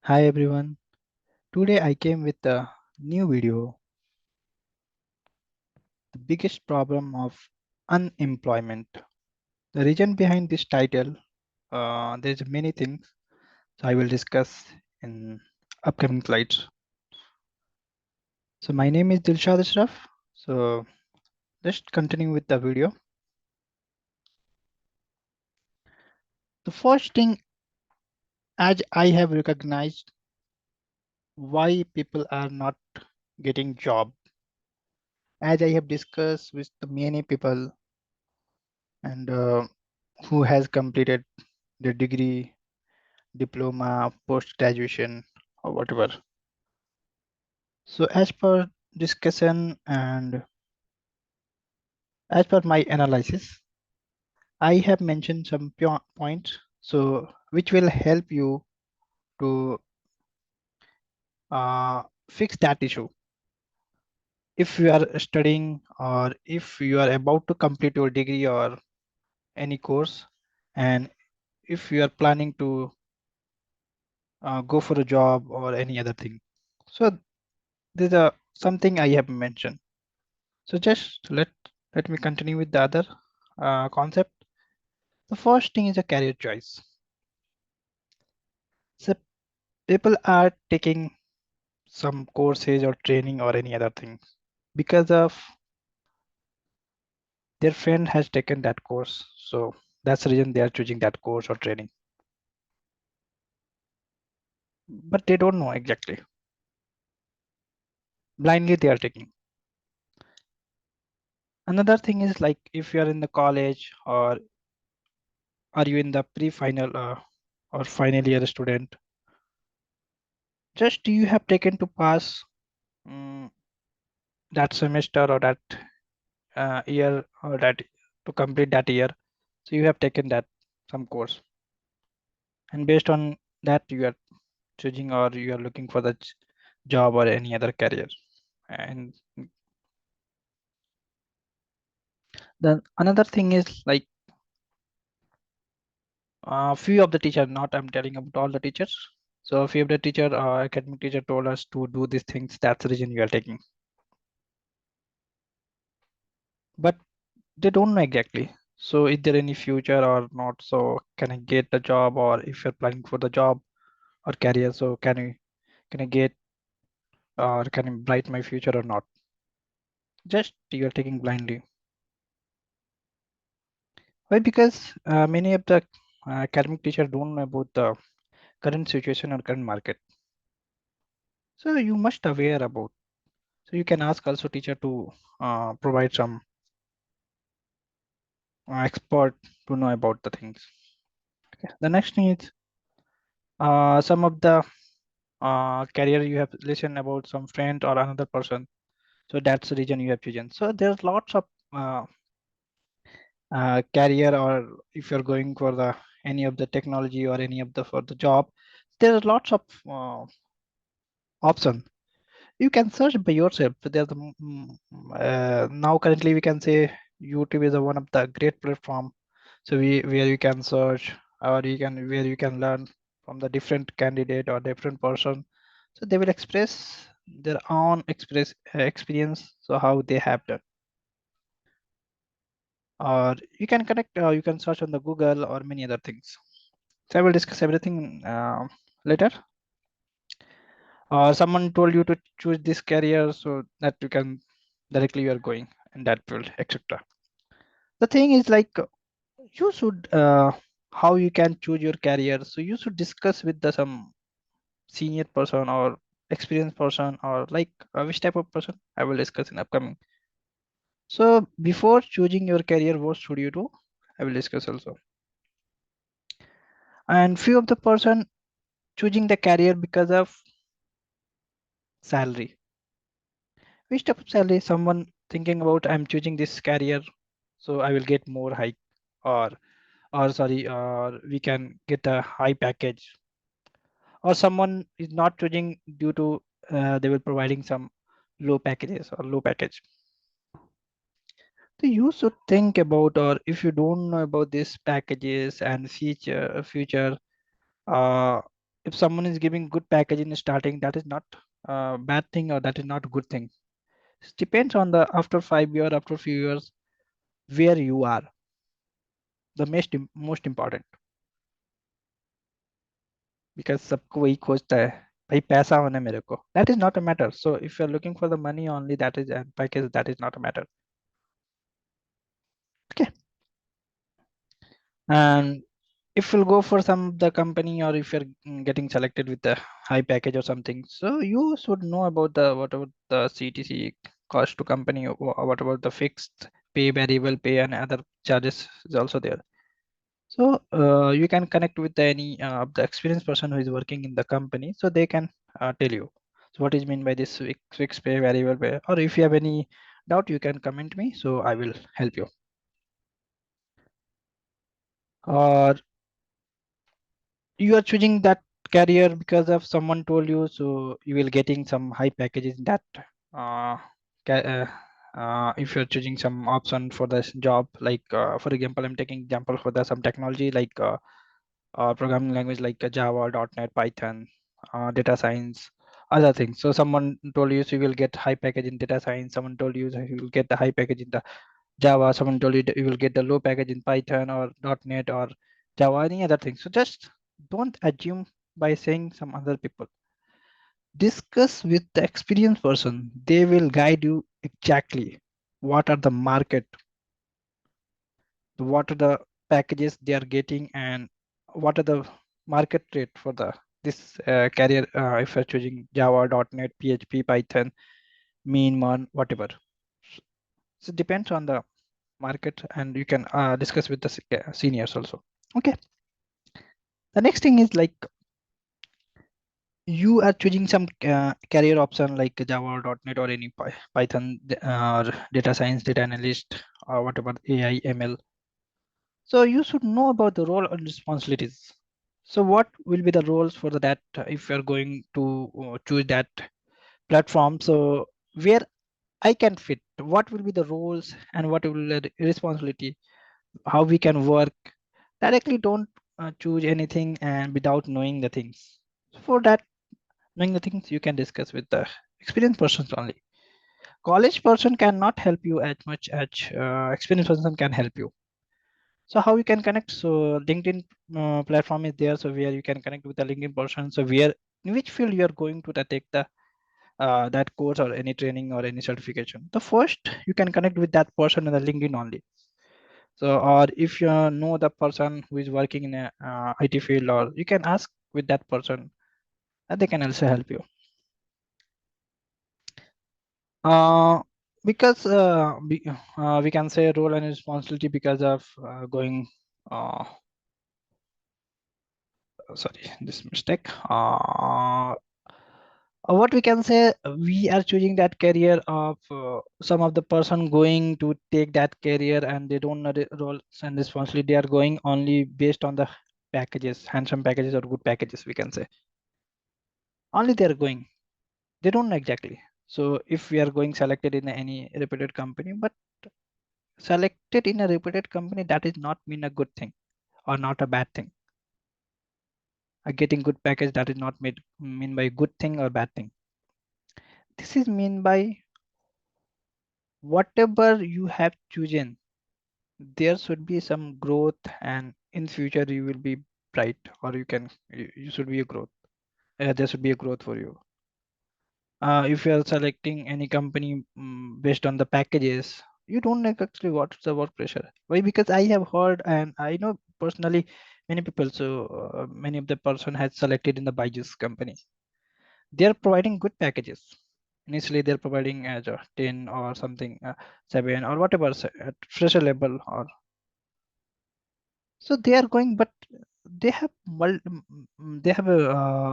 Hi everyone. Today I came with a new video. The biggest problem of unemployment. The reason behind this title, there's many things. So I will discuss in upcoming slides. So my name is Dilshad Ashraf. So let's continue with the video. The first thing, as I have recognized why people are not getting job. As I have discussed with the many people and who has completed the degree, diploma, post graduation, or whatever. So, as per discussion and as per my analysis, I have mentioned some points, so which will help you to fix that issue. If you are studying or if you are about to complete your degree or any course, and if you are planning to go for a job or any other thing. So there's a something I have mentioned. So just let me continue with the other concept. The first thing is a career choice. So people are taking some courses or training or any other thing because of their friend has taken that course. So that's the reason they are choosing that course or training. But they don't know exactly. Blindly they are taking. Another thing is like if you are in the college or are you in the pre-final or final year student, just you have taken to pass that semester or that year or that to complete that year. So you have taken that some course, and based on that you are choosing or you are looking for the job or any other career. And then another thing is like few of the teachers, not I'm telling about all the teachers. So few of the teacher, academic teacher told us to do these things. That's the reason you are taking. But they don't know exactly. So is there any future or not? So can I get the job, or if you're planning for the job or career, so can I get or can I bright my future or not? Just you're taking blindly. Why? Because many of the academic teachers don't know about the current situation or current market. So you must aware about. So you can ask also teacher to provide some expert to know about the things. Okay. The next thing is some of the career you have listened about some friend or another person. So that's the reason you have chosen. So there's lots of uh, career, or if you're going for the any of the technology or any of the for the job, there's lots of option. You can search by yourself. So there's now currently we can say YouTube is a one of the great platform. So we where you can search or you can where you can learn from the different candidate or different person. So they will express their own experience. So how they have done, or you can connect. You can search on the Google or many other things. So I will discuss everything later. Or someone told you to choose this career so that you can directly you are going in that field, etc. The thing is like you should how you can choose your career. So you should discuss with the some senior person or experienced person or like which type of person I will discuss in upcoming. So before choosing your career, what should you do? I will discuss also. And few of the person choosing the career because of salary. Which type of salary? Someone thinking about I'm choosing this career, so I will get more hike, or sorry, or we can get a high package. Or someone is not choosing due to they will providing some low packages or low package. So you should think about, or if you don't know about these packages and future, uh, if someone is giving good package in the starting, that is not a bad thing or that is not a good thing. It depends on the after 5 years, after few years, where you are. The most important, because सबको वही खोजता है भाई पैसा होना मेरे को. That is not a matter. So if you're looking for the money only, that is and package, that is not a matter. Okay. And if you'll go for some of the company, or if you're getting selected with the high package or something, so you should know about the what about the CTC, cost to company, or what about the fixed pay, variable pay, and other charges is also there. So you can connect with any of the experienced person who is working in the company, so they can tell you. So what is mean by this fixed pay, variable pay, or if you have any doubt, you can comment me, so I will help you. Or you are choosing that career because of someone told you, so you will getting some high packages in that. Uh, if you're choosing some option for this job, like for example, I'm taking example for the some technology like programming language like Java, .NET, Python, data science, other things. So someone told you, so you will get high package in data science. Someone told you that you will get the high package in the Java. Someone told you that you will get the low package in Python or .NET or Java, any other thing. So just don't assume by saying some other people. Discuss with the experienced person. They will guide you exactly what are the market, what are the packages they are getting, and what are the market rate for the this career if you're choosing Java, .NET, PHP, Python, mean one, whatever. So it depends on the market, and you can discuss with the seniors also. Okay. The next thing is like you are choosing some career option like Java or .NET or any Python or data science, data analyst, or whatever AI, ML. So you should know about the role and responsibilities. So what will be the roles for that if you're going to choose that platform? So where I can fit, what will be the roles and what will be the responsibility, how we can work. Directly don't choose anything and without knowing the things. So for that, knowing the things, you can discuss with the experienced persons only. College person cannot help you as much as experienced person can help you. So how you can connect? So LinkedIn platform is there, so where you can connect with the LinkedIn person. So where in which field you are going to take the that course or any training or any certification. The first you can connect with that person in the LinkedIn only. So or if you know the person who is working in a IT field, or you can ask with that person, and they can also help you. Uh, because we can say role and responsibility because of going sorry, this mistake. What we can say, we are choosing that career of some of the person going to take that career, and they don't know the roles and responsibility. They are going only based on the packages, handsome packages or good packages, we can say. Only they are going. They don't know exactly. So if we are going selected in any reputed company, but selected in a reputed company, that is not mean a good thing or not a bad thing. Getting good package, that is not mean by good thing or bad thing. This is mean by whatever you have chosen, there should be some growth, and in future you will be bright, or you should be a growth. There should be a growth for you. If you are selecting any company based on the packages, you don't know actually what's the work pressure. Why? Because I have heard and I know personally many people. So many of the person has selected in the Byju's company. They are providing good packages. Initially, they're providing as a 10 or something, 7 or whatever at fresher level, or so they are going, but they have they have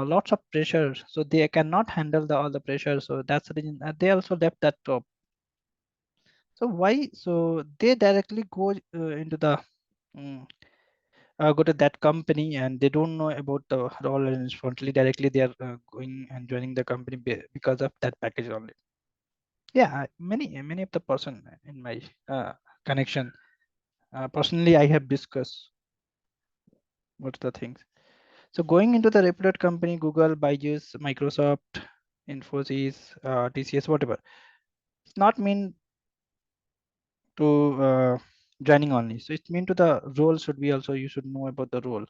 lots of pressure, so they cannot handle all the pressure. So that's the reason they also left that job. So why? So they directly go into the mm, go to that company, and they don't know about the role and responsibility. Directly, they are going and joining the company because of that package only. Yeah, many of the person in my connection, personally, I have discussed what the things. So going into the reputed company, Google, Byju's, Microsoft, Infosys, TCS, whatever, it's not mean to joining only. So it's mean to the role should be also, you should know about the role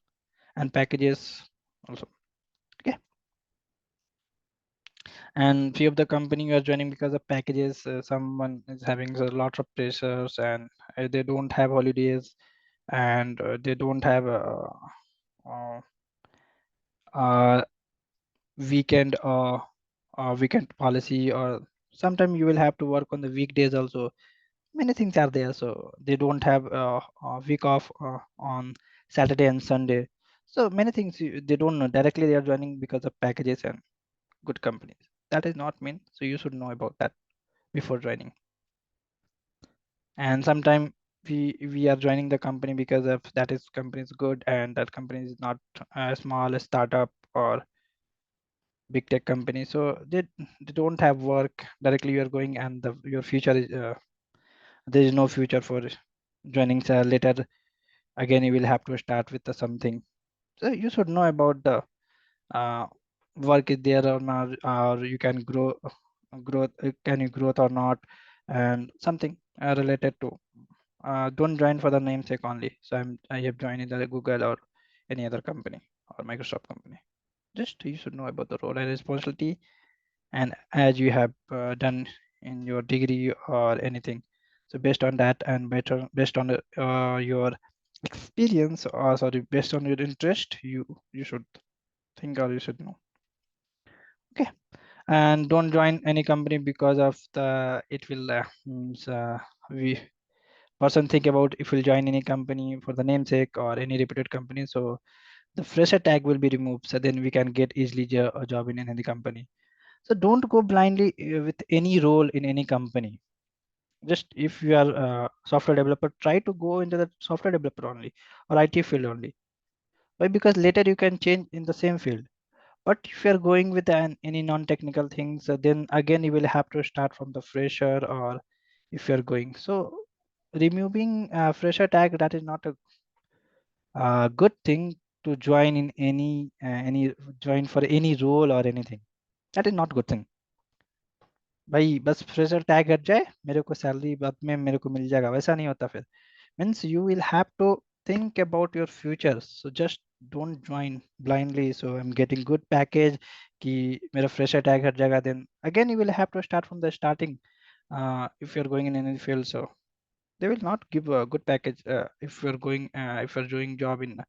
and packages also. Okay. And few of the company you are joining because of packages, someone is having a lot of pressures and they don't have holidays and they don't have uh, uh, weekend weekend policy, or sometimes you will have to work on the weekdays also. Many things are there, so they don't have a week off on Saturday and Sunday. So many things they don't know directly, they are joining because of packages and good companies. That is not mean, so you should know about that before joining. And sometimes we are joining the company because of that is company is good and that company is not a small startup or big tech company, so they don't have work directly. You are going and your future is there is no future for joining later. Again you will have to start with the something. So you should know about the uh, work is there or not, or you can growth can you growth or not, and something related to don't join for the namesake only. So I have joined in the Google or any other company or Microsoft company. Just you should know about the role and responsibility, and as you have done in your degree or anything. So based on that and better based on your experience, or sorry, based on your interest, you should think or you should know. Okay. And don't join any company because of the it will we person think about if we'll join any company for the namesake or any reputed company, so the fresher tag will be removed, so then we can get easily a job in any company. So don't go blindly with any role in any company. Just if you are a software developer, try to go into the software developer only or IT field only. Why? Because later you can change in the same field. But if you are going with any non-technical things, then again you will have to start from the fresher, or if you are going. So removing fresher tag, that is not a good thing to join in any join for any role or anything. That is not good thing. भाई बस fresher tag हट जाए, मेरे को salary बाद में मेरे को मिल जाएगा, वैसा नहीं होता फिर. Means you will have to think about your future. So just don't join blindly. So I'm getting good package कि मेरा fresher tag हट जाएगा, then again you will have to start from the starting if you're going in any field. So they will not give a good package if you're doing job in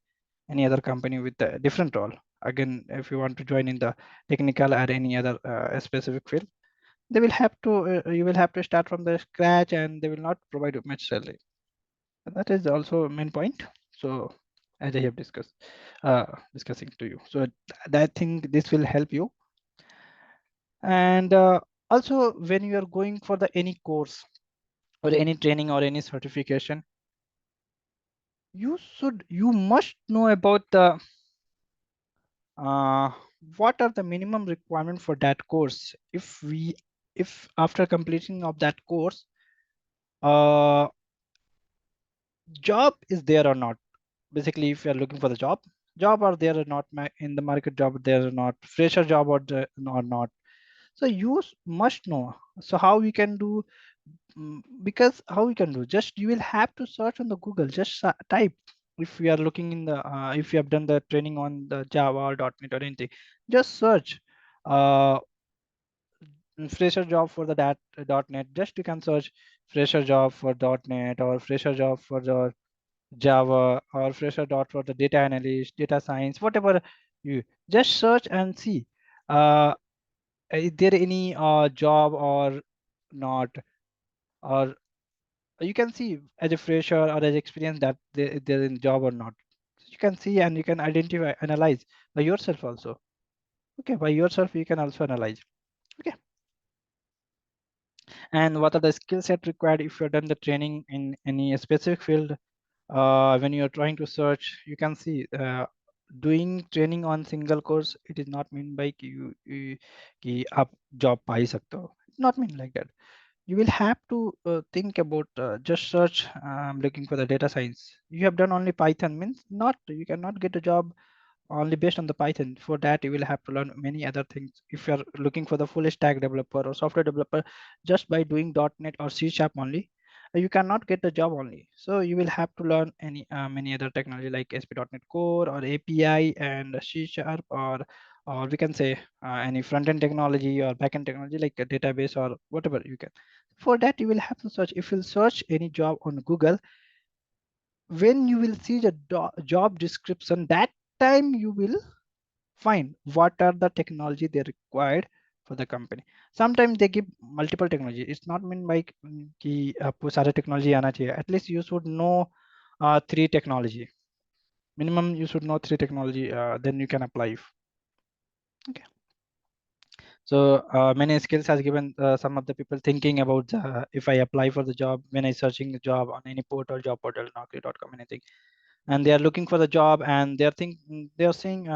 any other company with a different role. Again, if you want to join in the technical or any other specific field, they will have to you will have to start from the scratch and they will not provide you much salary. That is also a main point. So as I have discussing to you, so I think this will help you. And also when you are going for the any course or any training or any certification, you must know about the uh, what are the minimum requirement for that course. If after completing of that course uh, job is there or not. Basically, if you are looking for the job are there or not in the market, job there or not, fresher job or not. So you must know. So how we can do, because how we can do, just you will have to search on the Google, just type. If we are looking in the if you have done the training on the Java or .NET or anything, just search uh fresher job for the .NET. Just you can search fresher job for .NET or fresher job for the Java or fresher dot for the data analyst, data science, whatever. You just search and see is there any job or not, or you can see as a fresher or as experience that they're in job or not. You can see and you can identify, analyze by yourself also. Okay, by yourself you can also analyze. Okay. And what are the skill set required if you've done the training in any specific field? When you're trying to search, you can see doing training on single course, it is not mean by कि आप job पा ही सकते हो. It's not mean like that. You will have to think about just search. I'm looking for the data science. You have done only Python, means not, you cannot get a job only based on the Python. For that, you will have to learn many other things. If you're looking for the full stack developer or software developer, just by doing .NET or C Sharp only, you cannot get the job only. So you will have to learn any many other technology like ASP.NET Core or API and C Sharp, or we can say any front end technology or back end technology like a database or whatever you can. For that, you will have to search. If you search any job on Google, when you will see the job description, that time you will find what are the technology they required for the company. Sometimes they give multiple technology. It's not mean by कि आपको सारे technology आना चाहिए. At least you should know three technology. Minimum you should know three technology. Then you can apply. Okay. So many skills has given some of the people thinking about if I apply for the job, when I searching the job on any portal, job portal, Naukri.com, anything, and they are looking for the job, and they are saying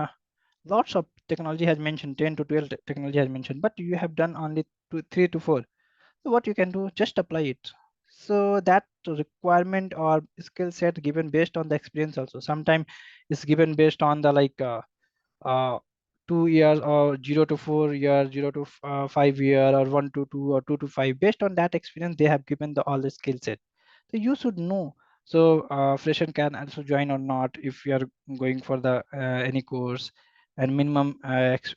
lots of technology has mentioned, 10 to 12 technology has mentioned, but you have done only 3 to 4. So what you can do, just apply it. So that requirement or skill set given based on the experience also. Sometimes it's given based on the like uh, 2 years or 0 to 4 years, 0 to 5 year, or 1 to 2 or 2 to 5. Based on that experience, they have given the all the skill set. So you should know. So fresher can also join or not if you are going for the any course, and minimum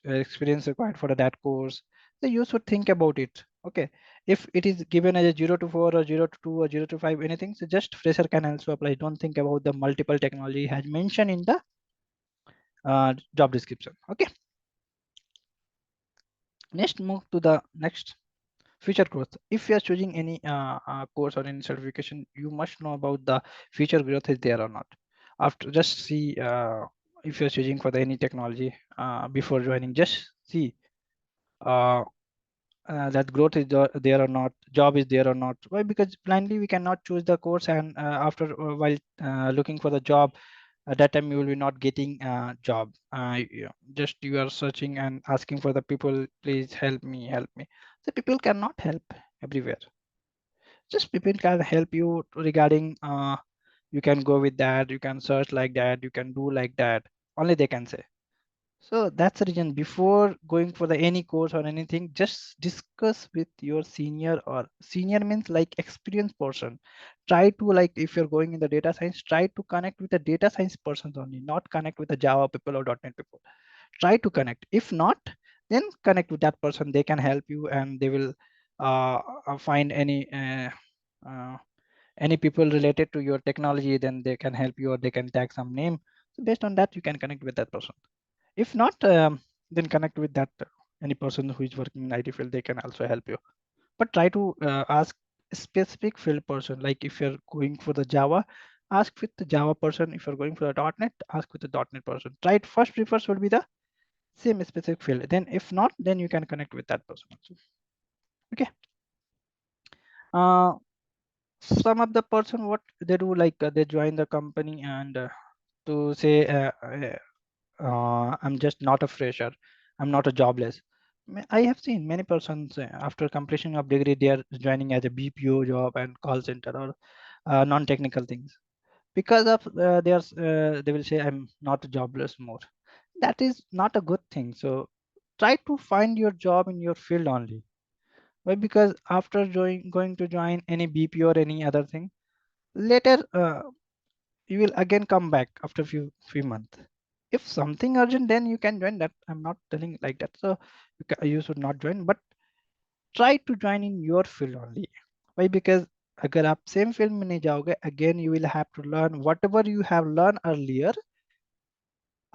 experience required for that course. So you should think about it. Okay, if it is given as a 0 to 4 or 0 to 2 or 0 to 5, anything, so just fresher can also apply. Don't think about the multiple technology has mentioned in the job description. Okay, next move to the next future growth. If you are choosing any course or any certification, you must know about the future growth is there or not. After, just see if you're choosing for the any technology before joining, just see uh, that growth is there or not, job is there or not. Why? Because blindly we cannot choose the course, and after while looking for the job, at that time you will be not getting a job. Just you are searching and asking for the people, please help me. So people cannot help everywhere. Just people can help you regarding you can go with that, you can search like that, you can do like that, only they can say. So that's the reason, before going for the any course or anything, just discuss with your senior, or senior means like experienced person. Try to, like, if you're going in the data science, try to connect with the data science persons only, not connect with the Java people or .NET people. Try to connect. If not, then connect with that person. They can help you, and they will find uh, any people related to your technology, then they can help you, or they can tag some name. So based on that, you can connect with that person. If not, then connect with that any person who is working in IT field. They can also help you. But try to ask a specific field person. Like if you're going for the Java, ask with the Java person. If you're going for the .NET, ask with the .NET person. Try it first. Prefers will be the same specific field. Then if not, then you can connect with that person also. Okay. Uh, some of the person, what they do, like they join the company, and to say I'm just not a fresher, I'm not a jobless. I have seen many persons after completion of degree, they are joining as a BPO job and call center, or non-technical things, because of they will say I'm not a jobless more. That is not a good thing. So try to find your job in your field only. Why? Because after going to join any BPO or any other thing, later you will again come back after few months. If something urgent, then you can join that. I'm not telling like that. So you should not join, but try to join in your field only. Why? Because अगर आप same field में नहीं जाओगे, again you will have to learn whatever you have learned earlier.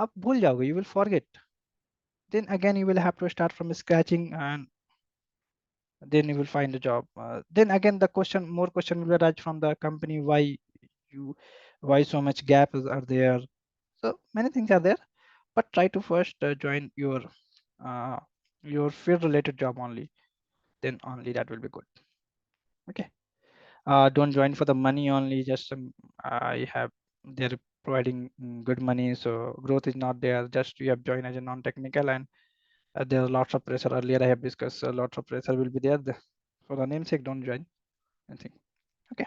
आप भूल जाओगे, you will forget. Then again you will have to start from scratching, and then you will find a job. Then again the more question will arise from the company, you why so much gaps are there. So many things are there, but try to first join uh, your field related job only. Then only that will be good. Okay. Don't join for the money only. Just I have they're providing good money, so growth is not there. Just you have joined as a non-technical, and there are lots of pressure. Earlier I have discussed lots of pressure will be there. For the namesake, don't join. I think. Okay.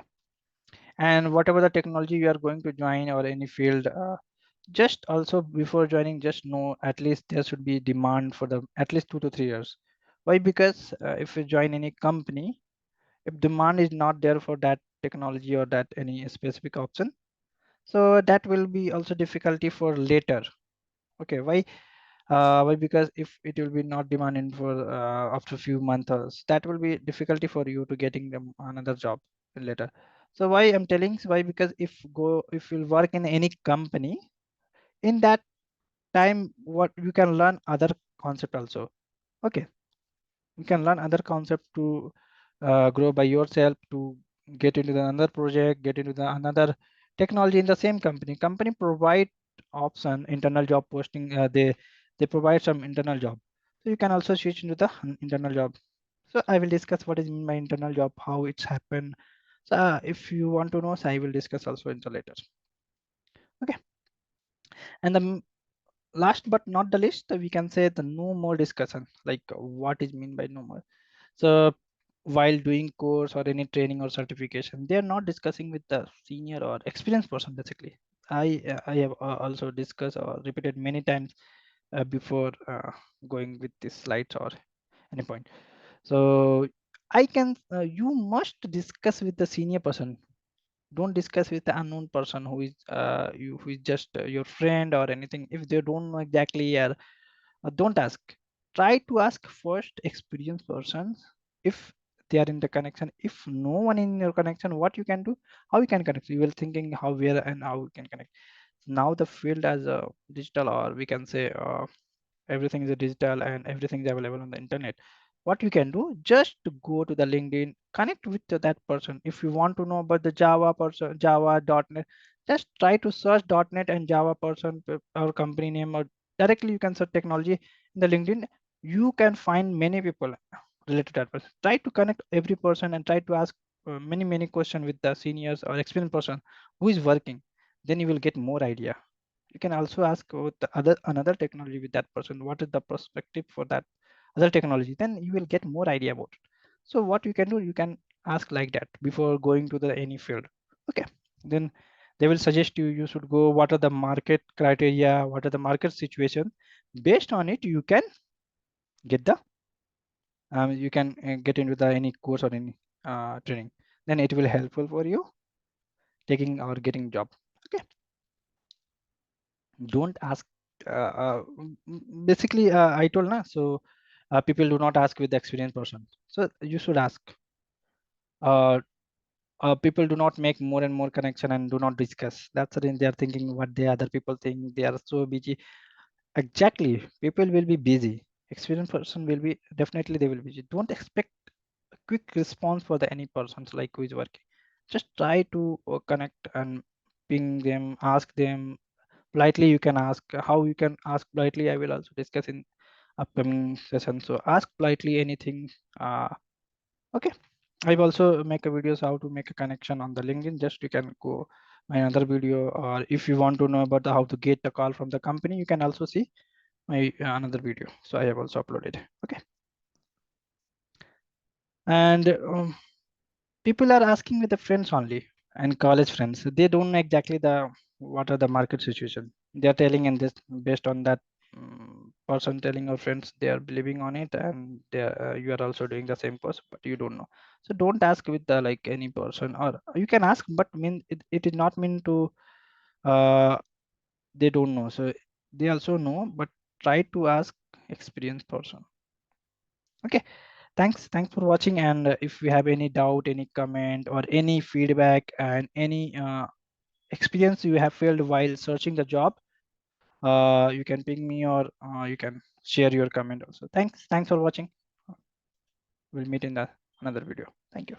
And whatever the technology you are going to join or any field, Just also before joining, just know at least there should be demand for the at least 2 to 3 years. Why? Because if you join any company, if demand is not there for that technology or that any specific option, so that will be also difficulty for later. Okay, why? Because if it will be not demanding for after a few months, that will be difficulty for you to getting them another job later. So why I'm telling? Why? Because if you work in any company, in that time what you can learn other concept also. Okay, you can learn other concept to grow by yourself, to get into the another project, get into the another technology in the same company provide option internal job posting. They provide some internal job, so you can also switch into the internal job. So I will discuss what is mean by internal job, how it's happened. So if you want to know, so I will discuss also in the later. Okay, and the last but not the least, we can say the no more discussion, like what is mean by no more. So while doing course or any training or certification, they are not discussing with the senior or experienced person. Basically, I have also discussed or repeated many times before going with these slides or any point. So I can you must discuss with the senior person. Don't discuss with the unknown person who is who is just your friend or anything. If they don't know exactly, don't ask. Try to ask first experienced persons if they are in the connection. If no one in your connection, what you can do, how you can connect. You will thinking how, where, and how you can connect. Now the field as a digital, or we can say everything is digital and everything is available on the internet. What you can do, just to go to the LinkedIn, connect with that person. If you want to know about the Java person, Java.net, just try to search .net and Java person or company name, or directly you can search technology in the LinkedIn. You can find many people related to that person. Try to connect every person and try to ask many questions with the seniors or experienced person who is working. Then you will get more idea. You can also ask about the other another technology with that person, what is the perspective for that other technology, then you will get more idea about it. So what you can do, you can ask like that before going to the any field. Okay, then they will suggest you should go, what are the market criteria, what are the market situation. Based on it, you can get the you can get into the any course or any training. Then it will helpful for you taking or getting job. Okay, don't ask basically I told na, so people do not ask with the experienced person, so you should ask. uh, People do not make more and more connection and do not discuss. That's the reason they are thinking what the other people think. They are so busy. Exactly, people will be busy. Experienced person will be, definitely they will be busy. Don't expect a quick response for the any persons like who is working. Just try to connect and ping them, ask them politely. You can ask how you can ask politely, I will also discuss in upcoming session. So ask politely anything. uh, okay, I've also make a videos how to make a connection on the LinkedIn. Just you can go my another video, or if you want to know about the, how to get a call from the company, you can also see my another video. So I have also uploaded. Okay, and people are asking with the friends only and college friends. They don't know exactly the what are the market situation. They are telling, and this based on that person telling your friends, they are believing on it, and they are, you are also doing the same person, but you don't know. So don't ask with the like any person, or you can ask, but mean it is not mean to uh, they don't know. So they also know, but try to ask experienced person. Okay, thanks for watching. And if you have any doubt, any comment, or any feedback, and any experience you have felt while searching the job, you can ping me, or you can share your comment also. Thanks for watching. We'll meet in the another video. Thank you.